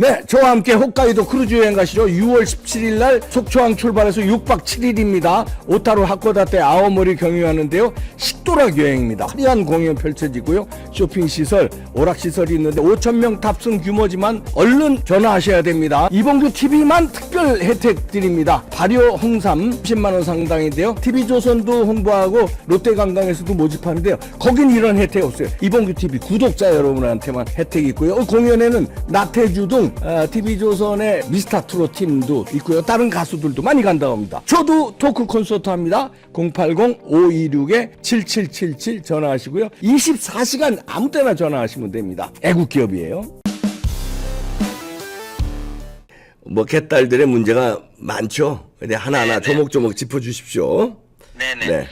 네, 저와 함께 홋카이도 크루즈 여행 가시죠. 6월 17일 날 속초항 출발해서 6박 7일입니다. 오타루, 하코다테, 아오모리 경유하는데요. 식도락 여행입니다. 화려한 공연 펼쳐지고요. 쇼핑시설, 오락시설이 있는데 5,000명 탑승 규모지만 얼른 전화하셔야 됩니다. 이봉규 TV만 특별 혜택 드립니다. 발효 홍삼 10만 원 상당인데요. TV조선도 홍보하고 롯데관광에서도 모집하는데요. 거긴 이런 혜택 없어요. 이봉규 TV 구독자 여러분한테만 혜택이 있고요. 공연에는 나태주 등 TV조선의 미스터트롯 팀도 있고요. 다른 가수들도 많이 간다고 합니다. 저도 토크 콘서트 합니다. 080-526-7777 전화하시고요. 24시간 아무 때나 전화하시면 됩니다. 애국기업이에요. 뭐 개딸들의 문제가 많죠. 근데 하나하나 네네. 조목조목 짚어주십시오. 네네. 네.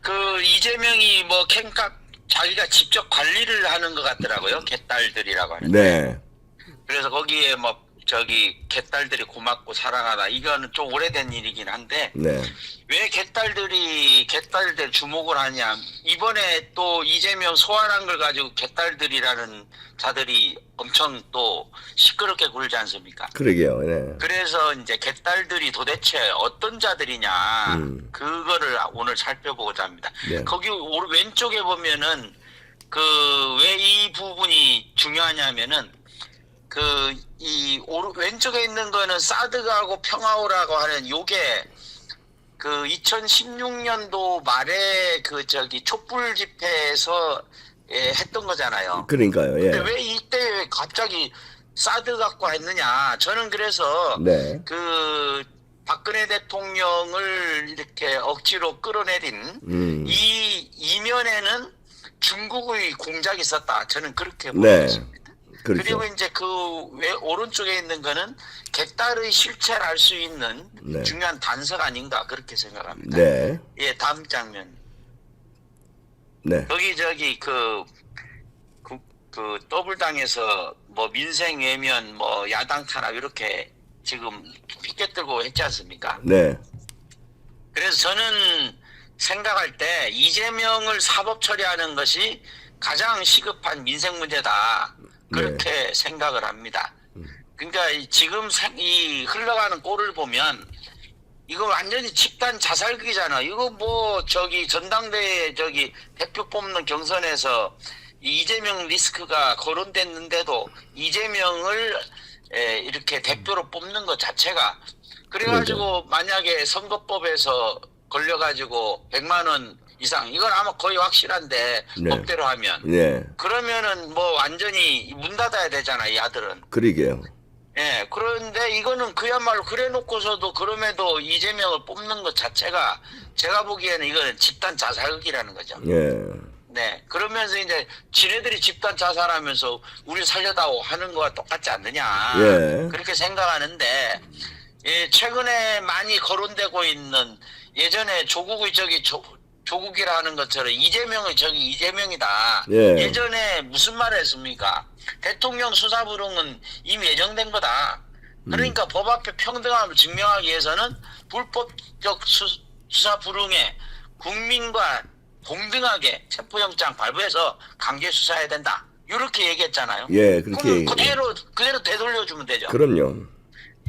그 이재명이 뭐 캠카 자기가 직접 관리를 하는 것 같더라고요. 개딸들이라고 하는데. 네. 그래서 거기에 뭐 저기 개딸들이 고맙고 사랑하다 이거는 좀 오래된 일이긴 한데 네. 왜 개딸들 주목을 하냐. 이번에 또 이재명 소환한 걸 가지고 개딸들이라는 자들이 엄청 또 시끄럽게 굴지 않습니까? 그러게요. 네. 그래서 이제 개딸들이 도대체 어떤 자들이냐 그거를 오늘 살펴보고자 합니다. 네. 거기 왼쪽에 보면은 그 왜 이 부분이 중요하냐면은 그 왼쪽에 있는 거는 사드하고 평화호라고 하는 요게 그 2016년도 말에 그 저기 촛불 집회에서 했던 거잖아요. 그러니까요. 예. 근데 왜 이때 왜 갑자기 사드 갖고 했느냐. 저는 그래서 네. 그 박근혜 대통령을 이렇게 억지로 끌어내린 이 이면에는 중국의 공작이 있었다. 저는 그렇게 보고 네. 있습니다. 그렇죠. 그리고 이제 그 왜 오른쪽에 있는 거는 개딸의 실체를 알 수 있는 네. 중요한 단서가 아닌가 그렇게 생각합니다. 네. 예, 다음 장면. 네. 여기 저기 그 더블당에서 뭐 민생 외면 뭐 야당 탄압 이렇게 지금 피켓 들고 했지 않습니까? 네. 그래서 저는 생각할 때 이재명을 사법 처리하는 것이 가장 시급한 민생 문제다. 그렇게 생각을 합니다. 그러니까 지금 이 흘러가는 꼴을 보면 이거 완전히 집단 자살극이잖아. 이거 뭐 저기 전당대회 저기 대표 뽑는 경선에서 이재명 리스크가 거론됐는데도 이재명을 이렇게 대표로 뽑는 것 자체가 그래가지고 만약에 선거법에서 걸려가지고 100만 원 이상 이건 아마 거의 확실한데 네. 법대로 하면 네. 그러면은 뭐 완전히 문 닫아야 되잖아 이 아들은. 그러게요. 예, 그런데 이거는 그야말로 그래 놓고서도 그럼에도 이재명을 뽑는 것 자체가 제가 보기에는 이거는 집단 자살극이라는 거죠. 예. 네, 그러면서 이제 지네들이 집단 자살하면서 우리 살려다오 하는 거와 똑같지 않느냐. 예. 그렇게 생각하는데 예, 최근에 많이 거론되고 있는 예전에 조국의 저기 조국이라는 것처럼 이재명의 저기 이재명이다. 예. 예전에 무슨 말을 했습니까? 대통령 수사 불응은 이미 예정된 거다. 그러니까 법 앞에 평등함을 증명하기 위해서는 불법적 수사 불응에 국민과 동등하게 체포영장 발부해서 강제 수사해야 된다. 이렇게 얘기했잖아요. 예, 그렇게 그럼 얘기해요. 그대로 되돌려주면 되죠. 그럼요.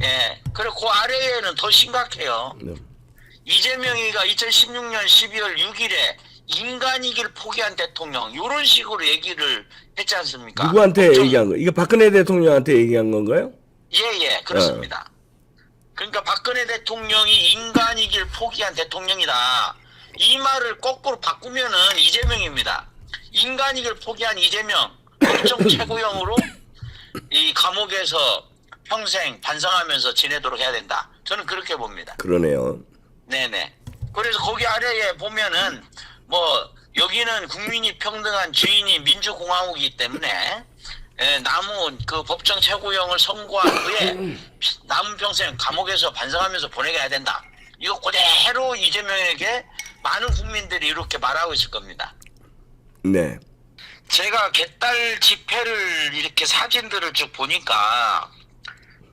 예. 그리고 그 아래에는 더 심각해요. 네. 이재명이가 2016년 12월 6일에 인간이길 포기한 대통령 이런 식으로 얘기를 했지 않습니까? 누구한테 얘기한 거? 이거 박근혜 대통령한테 얘기한 건가요? 예, 그렇습니다. 그러니까 박근혜 대통령이 인간이길 포기한 대통령이다. 이 말을 거꾸로 바꾸면은 이재명입니다. 인간이길 포기한 이재명 법정 최고형으로 이 감옥에서 평생 반성하면서 지내도록 해야 된다. 저는 그렇게 봅니다. 그러네요. 네네. 그래서 거기 아래에 보면은 뭐 여기는 국민이 평등한 주인이 민주공화국이기 때문에 남은 그 법정 최고형을 선고한 후에 남은 평생 감옥에서 반성하면서 보내게 해야 된다. 이거 그대로 이재명에게 많은 국민들이 이렇게 말하고 있을 겁니다. 네. 제가 개딸 집회를 이렇게 사진들을 쭉 보니까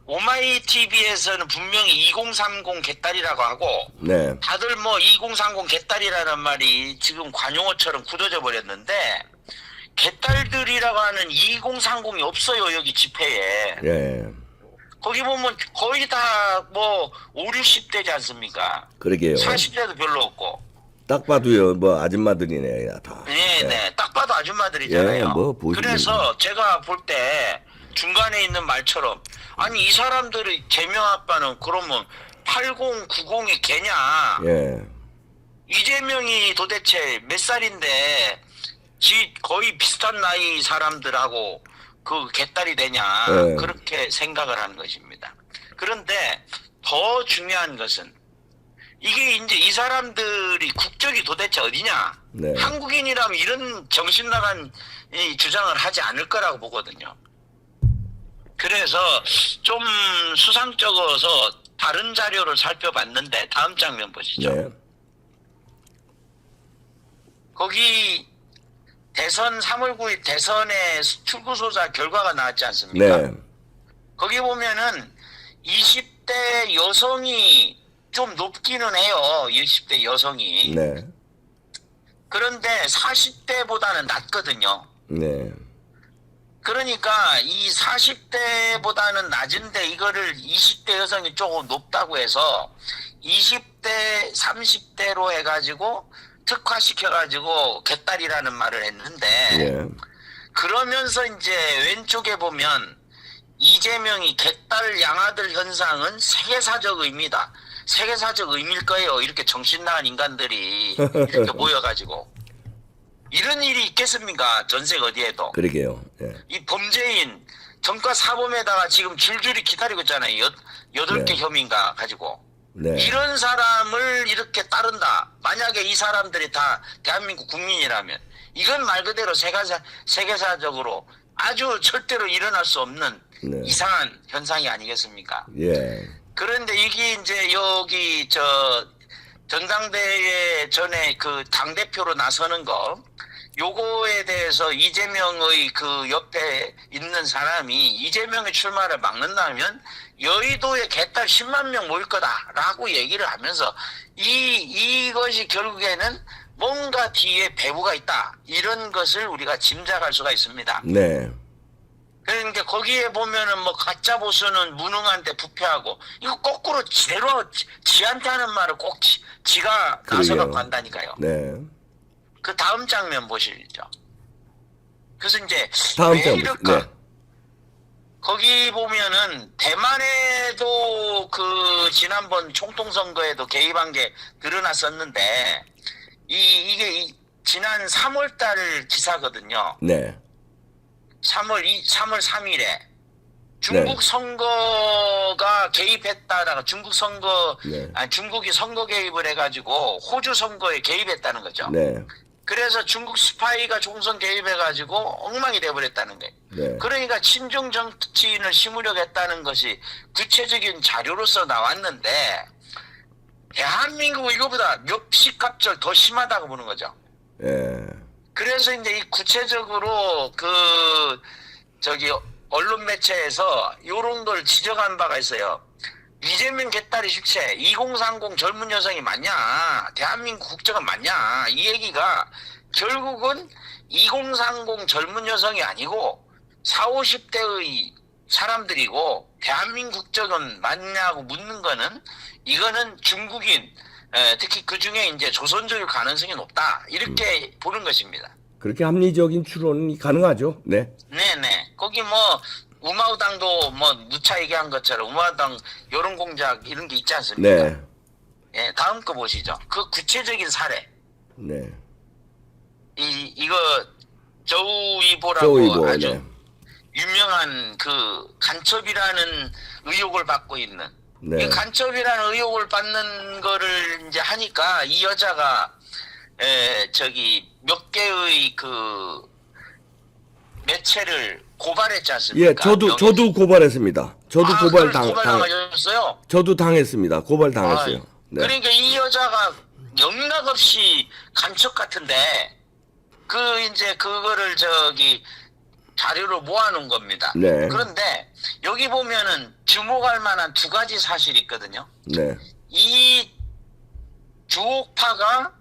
오마이 TV에서는 분명히 2030 개딸이라고 하고 네. 다들 뭐 2030 개딸이라는 말이 지금 관용어처럼 굳어져 버렸는데 개딸들이라고 하는 2030이 없어요 여기 집회에. 예. 거기 보면 거의 다 뭐 5, 60대지 않습니까? 그러게요. 40대도 별로 없고. 딱 봐도요, 뭐 아줌마들이네 다. 네. 딱 봐도 아줌마들이잖아요. 예, 뭐 보시면 그래서 제가 볼 때 중간에 있는 말처럼 아니 이 사람들의 개명 아빠는 그러면 80, 90이 개냐? 예, 이재명이 도대체 몇 살인데 거의 비슷한 나이 사람들하고 그 개딸이 되냐? 예. 그렇게 생각을 하는 것입니다. 그런데 더 중요한 것은 이게 이제 이 사람들이 국적이 도대체 어디냐? 네. 한국인이라면 이런 정신 나간 이 주장을 하지 않을 거라고 보거든요. 그래서 좀 수상쩍어서 다른 자료를 살펴봤는데 다음 장면 보시죠. 네, 거기 대선 3월 9일 대선의 출구조사 결과가 나왔지 않습니까? 네, 거기 보면은 20대 여성이 좀 높기는 해요. 20대 여성이. 네, 그런데 40대보다는 낮거든요. 네, 그러니까 이 40대보다는 낮은데 이거를 20대 여성이 조금 높다고 해서 20대, 30대로 해가지고 특화시켜가지고 개딸이라는 말을 했는데 예, 그러면서 이제 왼쪽에 보면 이재명이 개딸 양아들 현상은 세계사적 의미다. 세계사적 의미일 거예요. 이렇게 정신 나간 인간들이 이렇게 모여가지고. 이런 일이 있겠습니까? 전세 어디에도. 그러게요. 예, 이 범죄인 전과 사범에다가 지금 줄줄이 기다리고 있잖아요. 8개 네. 혐의인가 가지고. 네, 이런 사람을 이렇게 따른다. 만약에 이 사람들이 다 대한민국 국민이라면 이건 말 그대로 세계사적으로 아주 절대로 일어날 수 없는 네. 이상한 현상이 아니겠습니까? 예, 그런데 이게 이제 여기 전당대회 전에 그 당대표로 나서는 거 요거에 대해서 이재명의 그 옆에 있는 사람이 이재명의 출마를 막는다면 여의도에 개딸 10만 명 모일 거다라고 얘기를 하면서 이것이 결국에는 뭔가 뒤에 배후가 있다 이런 것을 우리가 짐작할 수가 있습니다. 네, 그러니까 거기에 보면은 뭐 가짜 보수는 무능한데 부패하고 이거 거꾸로 제대로 지한테 하는 말을 꼭 지가 나서갖고 그러게요. 한다니까요. 네. 그 다음 장면 보시죠. 그래서 이제 다음 왜 장면. 이럴까? 네. 거기 보면은 대만에도 그 지난번 총통선거에도 개입한 게 드러났었는데 이게 지난 3월달 기사거든요. 네. 3월 3일에 중국 선거가 개입했다다가 네. 중국이 선거 개입을 해가지고 호주 선거에 개입했다는 거죠. 네. 그래서 중국 스파이가 총선 개입해가지고 엉망이 돼버렸다는 거예요. 네. 그러니까 친중 정치인을 심으려고 했다는 것이 구체적인 자료로서 나왔는데 대한민국은 이거보다 몇십 갑절 더 심하다고 보는 거죠. 예. 그래서 이제 이 구체적으로 언론 매체에서 이런 걸 지적한 바가 있어요. 이재명 개딸이 실체 2030 젊은 여성이 맞냐? 대한민국 국적은 맞냐? 이 얘기가 결국은 2030 젊은 여성이 아니고 40, 50대의 사람들이고 대한민국 국적은 맞냐고 묻는 거는 이거는 중국인 특히 그 중에 이제 조선족일 가능성이 높다 이렇게 보는 것입니다. 그렇게 합리적인 추론이 가능하죠. 네. 네네. 거기 뭐 우마우당도 뭐 누차 얘기한 것처럼 우마우당 여론공작 이런 게 있지 않습니까? 네. 예, 다음 거 보시죠. 그 구체적인 사례. 네. 이거 저우이보라고 저우이보, 아주 네. 유명한 그 간첩이라는 의혹을 받고 있는. 네. 이 간첩이라는 의혹을 받는 거를 이제 하니까 이 여자가 몇 개의 그 매체를 고발했지 않습니까? 예, 저도 고발했습니다. 저도 고발 당하셨어요? 저도 당했습니다. 고발 당했어요. 네. 그러니까 이 여자가 영락없이 간첩 같은데 이제 그거를 자료로 모아놓은 겁니다. 네. 그런데 여기 보면은 주목할 만한 두 가지 사실이 있거든요. 네. 이 주옥파가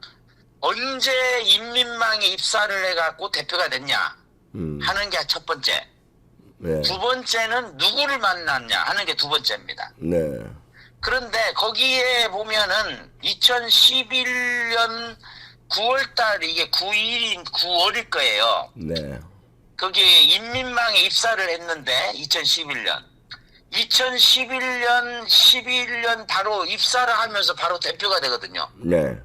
언제 인민망에 입사를 해갖고 대표가 됐냐 하는 게 첫 번째. 네. 두 번째는 누구를 만났냐 하는 게 두 번째입니다. 네. 그런데 거기에 보면은 2011년 9월달 이게 9월일 거예요. 네. 거기 인민망에 입사를 했는데 2011년 11년 바로 입사를 하면서 바로 대표가 되거든요. 네.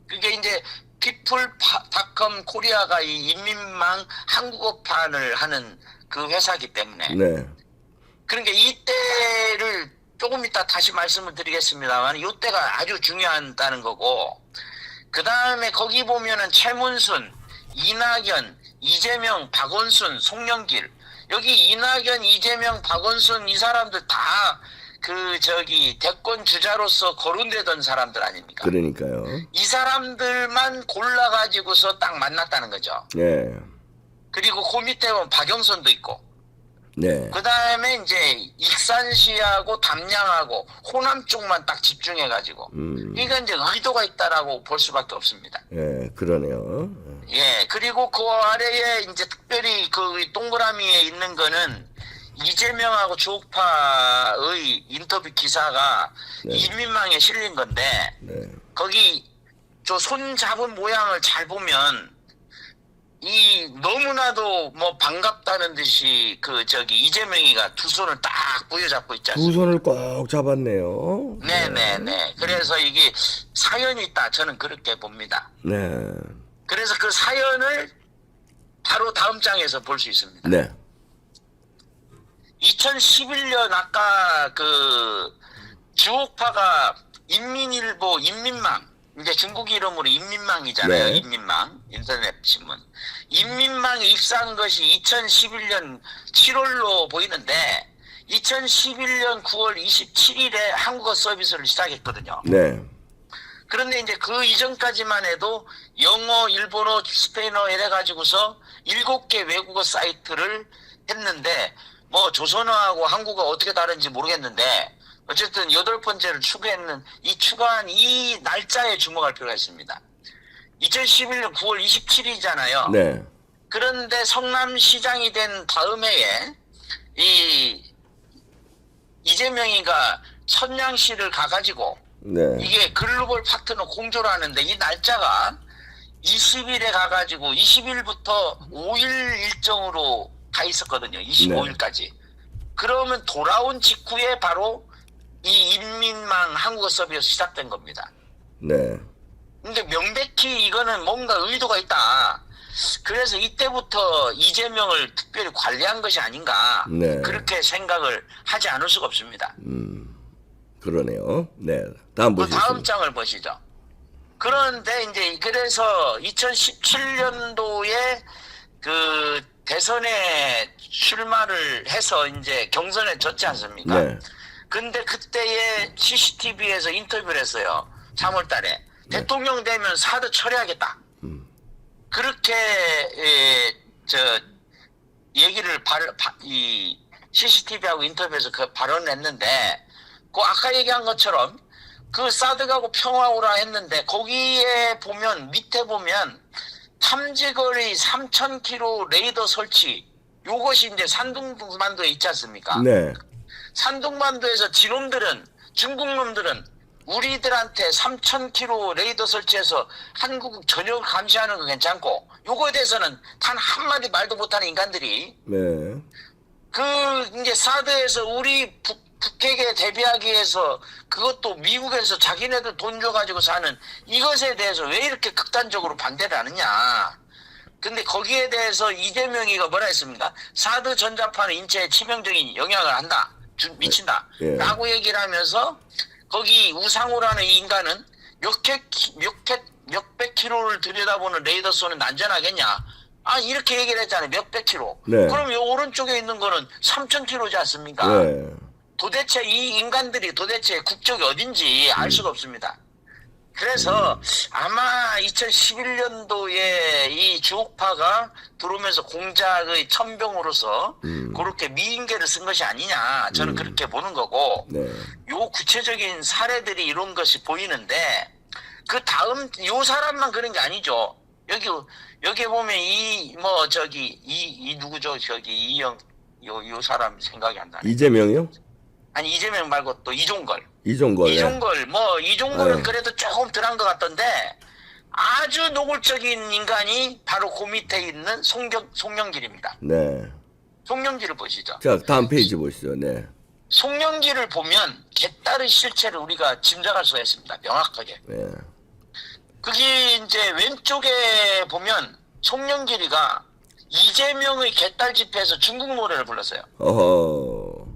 그게 이제 피플닷컴 코리아가 이 인민망 한국어판을 하는 그 회사이기 때문에 네. 그러니까 이때를 조금 이따 다시 말씀을 드리겠습니다만 이때가 아주 중요하다는 거고 그 다음에 거기 보면은 최문순, 이낙연, 이재명, 박원순, 송영길 여기 이낙연, 이재명, 박원순 이 사람들 다 대권 주자로서 거론되던 사람들 아닙니까? 그러니까요. 이 사람들만 골라가지고서 딱 만났다는 거죠. 네. 그리고 그 밑에 보면 박영선도 있고 네. 그 다음에 이제 익산시하고 담양하고 호남 쪽만 딱 집중해가지고 이건 이제 의도가 있다라고 볼 수밖에 없습니다. 예, 그러네요. 예, 그리고 그 아래에 이제 특별히 그 동그라미에 있는 거는 이재명하고 주옥파의 인터뷰 기사가 네. 인민망에 실린 건데 네. 거기 저 손 잡은 모양을 잘 보면 이 너무나도 뭐 반갑다는 듯이 이재명이가 두 손을 딱 부여잡고 있지 두 않습니까? 손을 꼭 잡았네요. 네네네. 그래서 이게 사연이 있다. 저는 그렇게 봅니다. 네. 그래서 그 사연을 바로 다음 장에서 볼 수 있습니다. 네. 2011년 아까 주옥파가 인민일보 인민망 이제 중국 이름으로 인민망이잖아요. 네. 인민망 인터넷 신문 인민망에 입사한 것이 2011년 7월로 보이는데 2011년 9월 27일에 한국어 서비스를 시작했거든요. 네. 그런데 이제 그 이전까지만 해도 영어, 일본어, 스페인어 이래가지고서 7개 외국어 사이트를 했는데 뭐 조선어하고 한국어 어떻게 다른지 모르겠는데 어쨌든 8번째를 추가한 이 날짜에 주목할 필요가 있습니다. 2011년 9월 27일이잖아요. 네. 그런데 성남시장이 된 다음 해에 이재명이가 천양시를 가가지고 네. 이게 글로벌 파트너 공조를 하는데 이 날짜가 20일에 가가지고 20일부터 5일 일정으로 가 있었거든요. 25일까지. 그러면 돌아온 직후에 바로 이 인민망 한국어 서비스 시작된 겁니다. 네. 근데 명백히 이거는 뭔가 의도가 있다. 그래서 이때부터 이재명을 특별히 관리한 것이 아닌가. 네. 그렇게 생각을 하지 않을 수가 없습니다. 그러네요. 네. 다음 그 보시겠습니다. 다음 장을 보시죠. 그런데 이제 그래서 2017년도에 그 대선에 출마를 해서 이제 경선에 졌지 않습니까? 네. 근데 그때에 CCTV에서 인터뷰를 했어요. 3월 달에. 네. 대통령 되면 사드 처리하겠다. 그렇게 얘기를 이 CCTV하고 인터뷰에서 그 발언을 했는데 그 아까 얘기한 것처럼 그 사드하고 평화오라 했는데 거기에 보면 밑에 보면 탐지거리 3,000km 레이더 설치 요것이 이제 산둥반도에 있지 않습니까? 네. 산둥반도에서 지놈들은 중국 놈들은 우리들한테 3,000km 레이더 설치해서 한국 전역을 감시하는 거 괜찮고 요거에 대해서는 단 한마디 말도 못하는 인간들이 네. 이제 사드에서 우리 북핵에 대비하기 위해서 그것도 미국에서 자기네들 돈 줘가지고 사는 이것에 대해서 왜 이렇게 극단적으로 반대를 하느냐. 근데 거기에 대해서 이재명이가 뭐라 했습니까? 사드 전자파는 인체에 치명적인 영향을 한다. 미친다. 예. 라고 얘기를 하면서 거기 우상호라는 이 인간은 몇백 킬로를 들여다보는 레이더 쏘는 안전하겠냐? 이렇게 얘기를 했잖아요. 몇백 킬로. 네. 그럼 이 오른쪽에 있는 거는 3,000킬로지 않습니까? 네. 도대체 이 인간들이 도대체 국적이 어딘지 알 수가 없습니다. 그래서 아마 2011년도에 이 주옥파가 들어오면서 공작의 천병으로서 그렇게 미인계를 쓴 것이 아니냐 저는 그렇게 보는 거고 네. 요 구체적인 사례들이 이런 것이 보이는데 그 다음 요 사람만 그런 게 아니죠. 여기 보면 이 누구죠? 요 사람 생각이 안 나네. 이재명이요? 아니 이재명 말고 또 이종걸. 이종걸. 이종걸 뭐 이종걸은 네. 그래도 조금 덜한 것 같던데 아주 노골적인 인간이 바로 그 밑에 있는 송영길입니다. 네. 송영길을 보시죠. 자, 다음 페이지 보시죠. 네. 송영길을 보면 개딸의 실체를 우리가 짐작할 수가 있습니다. 명확하게. 네. 그게 이제 왼쪽에 보면 송영길이가 이재명의 개딸 집회에서 중국 노래를 불렀어요. 어허.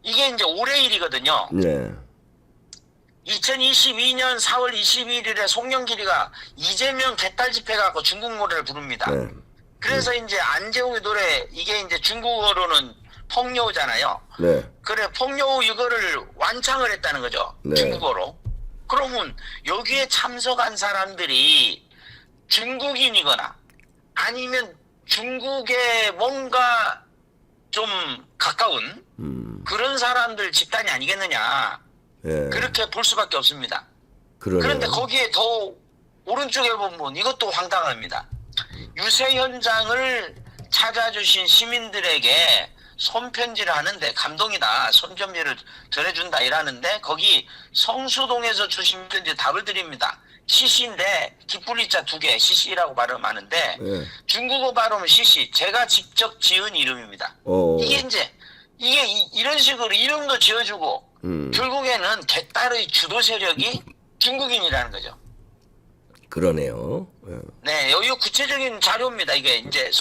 이게 이제 올해 일이거든요. 네. 2022년 4월 21일에 송영길이가 이재명 개딸 집회 갖고 중국 노래를 부릅니다. 네. 그래서 이제 안재홍의 노래 이게 이제 중국어로는 폭여우잖아요. 네. 그래 폭여우 이거를 완창을 했다는 거죠. 네. 중국어로. 그러면 여기에 참석한 사람들이 중국인이거나 아니면 중국에 뭔가 좀 가까운 그런 사람들 집단이 아니겠느냐. 예. 그렇게 볼 수밖에 없습니다. 그러네요. 그런데 거기에 더 오른쪽에 보면 이것도 황당합니다. 유세 현장을 찾아주신 시민들에게 손편지를 하는데 감동이다. 손편지를 전해준다 이라는데 거기 성수동에서 주신 편지 답을 드립니다. 시시인데 기쁠리자 2개 시시라고 발음하는데 예. 중국어 발음은 시시 제가 직접 지은 이름입니다. 이게 이제 이게 이런 식으로 이름도 지어주고 결국에는 개딸의 주도 세력이 중국인이라는 거죠. 그러네요. 예. 네, 여기 구체적인 자료입니다. 이게 이제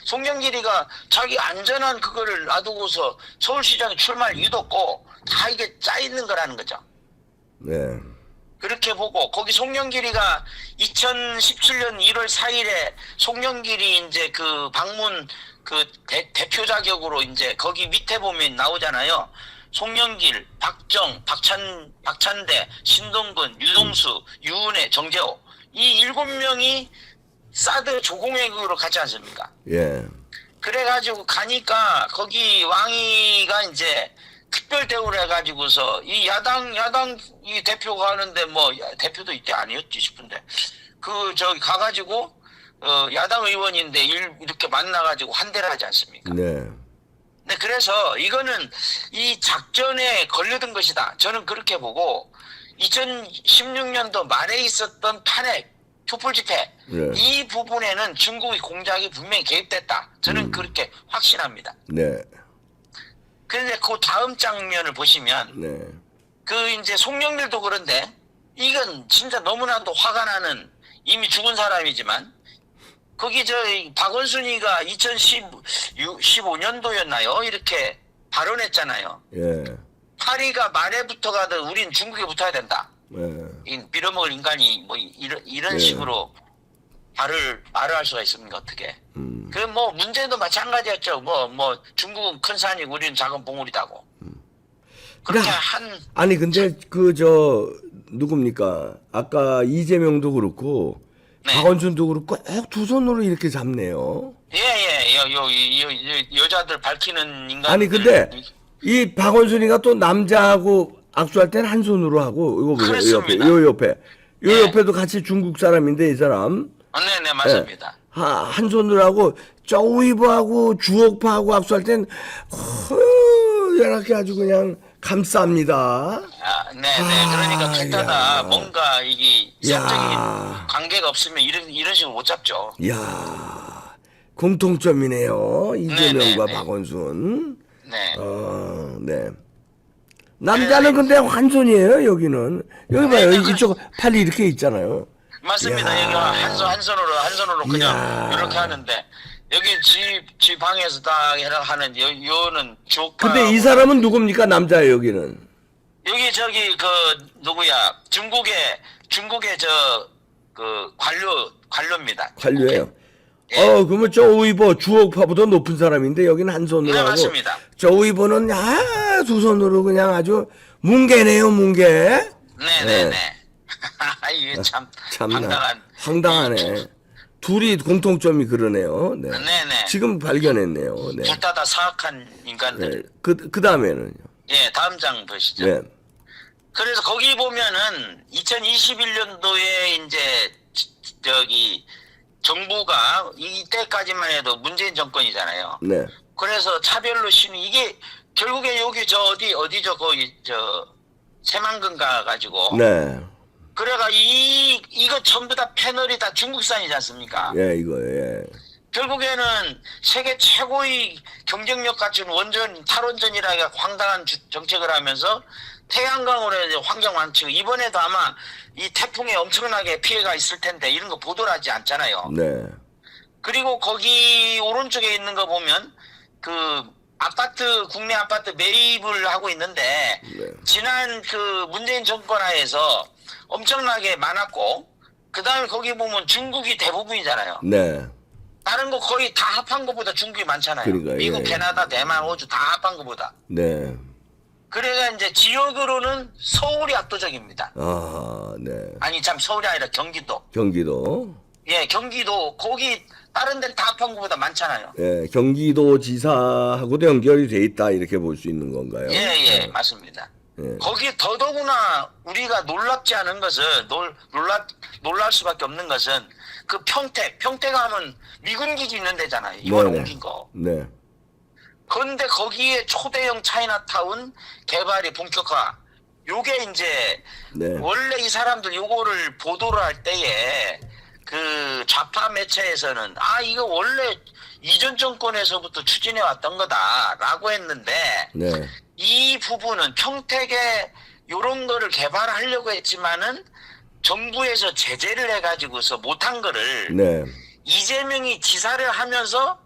송영길이가 자기 안전한 그거를 놔두고서 서울시장에 출마할 이유도 없고 다 이게 짜 있는 거라는 거죠. 네. 그렇게 보고 거기 송영길이가 2017년 1월 4일에 송영길이 이제 그 방문 그 대표 자격으로 이제 거기 밑에 보면 나오잖아요. 송영길, 박정, 박찬대, 신동근, 유동수, 유은혜, 정재호 이 7명이 사드 조공회의로 갔지 않습니까? 예. 그래가지고 가니까 거기 왕이가 이제 특별 대우를 해가지고서 이 야당 이 대표가 하는데 뭐 대표도 이때 아니었지 싶은데 그 저기 가가지고 야당 의원인데 이렇게 만나가지고 환대를 하지 않습니까? 네. 네, 그래서 이거는 이 작전에 걸려든 것이다. 저는 그렇게 보고 2016년도 말에 있었던 탄핵, 촛불 집회 네. 이 부분에는 중국의 공작이 분명히 개입됐다. 저는 그렇게 확신합니다. 네. 그런데 그 다음 장면을 보시면 네. 그 이제 송영길도 그런데 이건 진짜 너무나도 화가 나는 이미 죽은 사람이지만 거기 저 박원순이가 2015년도였나요? 이렇게 발언했잖아요. 예. 파리가 말에 붙어가듯 우린 중국에 붙어야 된다. 예. 이 빌어먹을 인간이 뭐 이런 예. 식으로 말을 할 수가 있습니까? 어떻게? 그 뭐 문제도 마찬가지였죠. 뭐 중국은 큰 산이고 우리는 작은 봉우리다고. 그렇게 아니 근데 그 저 누굽니까? 아까 이재명도 그렇고 네. 박원순도 그렇고 꼭 두 손으로 이렇게 잡네요. 여자들 밝히는 인간. 아니 근데 이 박원순이가 또 남자하고 악수할 때는 한 손으로 하고 이거 보세요. 그렇습니다. 요 옆에 네. 옆에도 같이 중국 사람인데 이 사람 네네 맞습니다. 한 손으로 하고 쪼이브하고 주옥파하고 악수할 땐 이렇게 아주 그냥 감쌉니다. 네네. 그러니까 기타다 야. 뭔가 이게 야. 성적인 관계가 없으면 이런 식으로 못 잡죠. 이야 공통점이네요. 이재명과 네. 박원순. 네. 네. 남자는 근데 한 손이에요. 여기는 여기 봐요. 네, 이쪽 팔이 이렇게 있잖아요. 맞습니다. 야. 여기 한 손으로 그냥 야. 이렇게 하는데 여기 집 방에서 다 하는 요는 주옥파. 근데 이 사람은 누굽니까? 남자예요. 여기는. 여기 저기 그 누구야 중국의 저 그 관료입니다. 관료예요. 예. 그러면 저 우이보 주옥파보다 높은 사람인데 여기는 한 손으로 네, 하고 맞습니다. 저 우이보는 두 손으로 그냥 아주 뭉개네요, 뭉개. 네네네. 이게 참 참나 황당한. 황당하네. 둘이 공통점이 그러네요. 네. 네네. 지금 발견했네요. 네. 둘 다 사악한 인간들. 네. 그 다음에는요. 예, 다음 장 보시죠. 네. 그래서 거기 보면은 2021년도에 이제 저기 정부가 이때까지만 해도 문재인 정권이잖아요. 네. 그래서 차별로 쉬는 이게 결국에 여기 저 어디죠 거기 저 새만금 가가지고 네. 그래가 이거 전부 다 패널이 다 중국산이지 않습니까? 예, 이거, 예. 결국에는 세계 최고의 경쟁력 갖춘 원전 탈원전이라가 황당한 정책을 하면서 태양광으로 이제 환경 완충 이번에도 아마 이 태풍에 엄청나게 피해가 있을 텐데 이런 거 보도를 하지 않잖아요. 네. 그리고 거기 오른쪽에 있는 거 보면 그 아파트 국내 아파트 매입을 하고 있는데 네. 지난 그 문재인 정권 하에서 엄청나게 많았고 그다음에 거기 보면 중국이 대부분이잖아요. 네. 다른 거 거의 다 합한 것보다 중국이 많잖아요. 그러니까, 미국, 예. 캐나다, 대만, 호주 다 합한 것보다. 네. 그래가 이제 지역으로는 서울이 압도적입니다. 아, 네. 아니 참 서울이 아니라 경기도. 경기도. 예, 경기도 거기 다른 데는 다 합한 것보다 많잖아요. 예, 경기도 지사하고도 연결이 돼 있다 이렇게 볼 수 있는 건가요? 예, 맞습니다. 예. 거기 더더구나 우리가 놀랍지 않은 것은 놀랄 수밖에 없는 것은 그 평택 하면 미군 기지 있는 데잖아요. 이번에 네네. 옮긴 거. 네. 그런데 거기에 초대형 차이나타운 개발이 본격화. 요게 이제 네. 원래 이 사람들 요거를 보도를 할 때에 그 좌파 매체에서는 이거 원래 이전 정권에서부터 추진해 왔던 거다라고 했는데 네. 이 부분은 평택에 요런 거를 개발하려고 했지만은 정부에서 제재를 해가지고서 못한 거를 네. 이재명이 지사를 하면서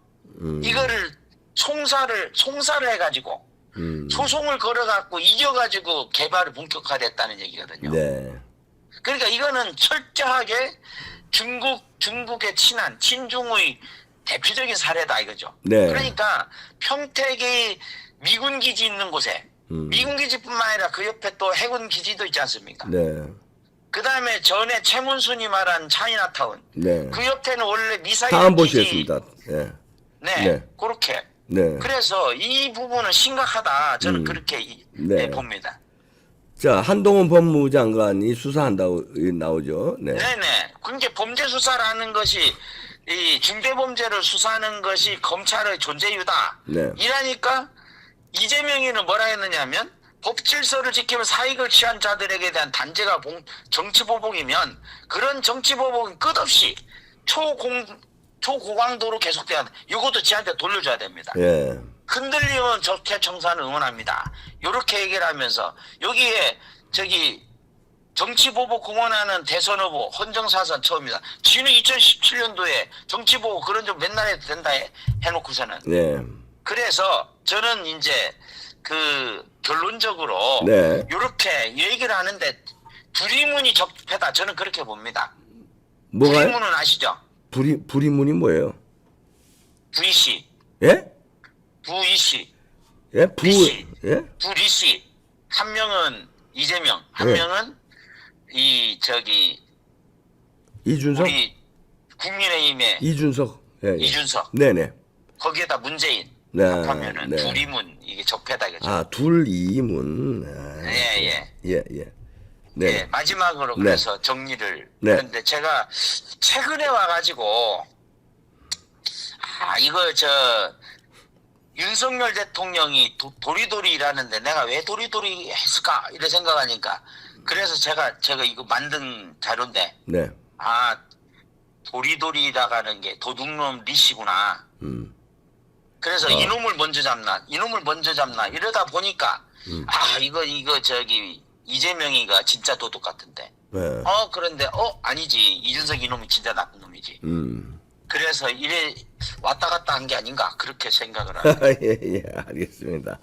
이거를 송사를 해가지고 소송을 걸어갖고 이겨가지고 개발이 본격화됐다는 얘기거든요. 네. 그러니까 이거는 철저하게 중국의 친중의 대표적인 사례다 이거죠. 네. 그러니까 평택이 미군 기지 있는 곳에 미군 기지뿐만 아니라 그 옆에 또 해군 기지도 있지 않습니까? 네. 그 다음에 전에 최문순이 말한 차이나타운. 네. 그 옆에는 원래 미사일 다음 기지. 보시겠습니다. 예. 네, 네. 그렇게. 네. 그래서 이 부분은 심각하다. 저는 그렇게 네. 봅니다. 자, 한동훈 법무부 장관이 수사한다고 나오죠. 네. 네네. 그러니까 범죄 수사라는 것이 이 중대범죄를 수사하는 것이 검찰의 존재 이유다. 네. 이라니까 이재명이는 뭐라 했느냐면 법 질서를 지키면 사익을 취한 자들에게 대한 단죄가 정치보복이면 그런 정치보복은 끝없이 초고강도로 계속돼야 돼. 이것도 지한테 돌려줘야 됩니다. 예. 흔들리면 적폐청산 응원합니다. 이렇게 얘기를 하면서 여기에 정치보복 응원하는 대선 후보 헌정사선 처음이다. 지는 2017년도에 정치보복 그런 좀 맨날 해도 된다 해놓고서는. 네. 그래서 저는 이제 그 결론적으로 네. 이렇게 얘기를 하는데 불이문이 적폐다. 저는 그렇게 봅니다. 뭐가요? 불이문은 아시죠? 불이문이 뭐예요? VC, 예? VC, 예? VC, 예? VC. 한 명은 이재명, 한 네. 명은 이준석? 우리 국민의힘의 이준석. 예, 예. 이준석. 네네. 거기에다 문재인. 네, 합하면은 네. 불이문 이게 적폐다 이거죠. 아, 둘이문. 아, 예. 예. 네. 예, 마지막으로 네. 그래서 정리를. 네. 그런데 제가 최근에 와가지고 이거 윤석열 대통령이 도리도리 일하는데 내가 왜 도리도리 했을까 이래 생각하니까 그래서 제가 이거 만든 자료인데 네. 도리도리라가는 게 도둑놈 리씨구나. 그래서 이놈을 먼저 잡나 이러다 보니까 이거 이재명이가 진짜 도둑 같은데. 네. 그런데 아니지 이준석 이놈이 진짜 나쁜 놈이지. 그래서 이래 왔다 갔다 한 게 아닌가 그렇게 생각을 합니다. 예, 알겠습니다.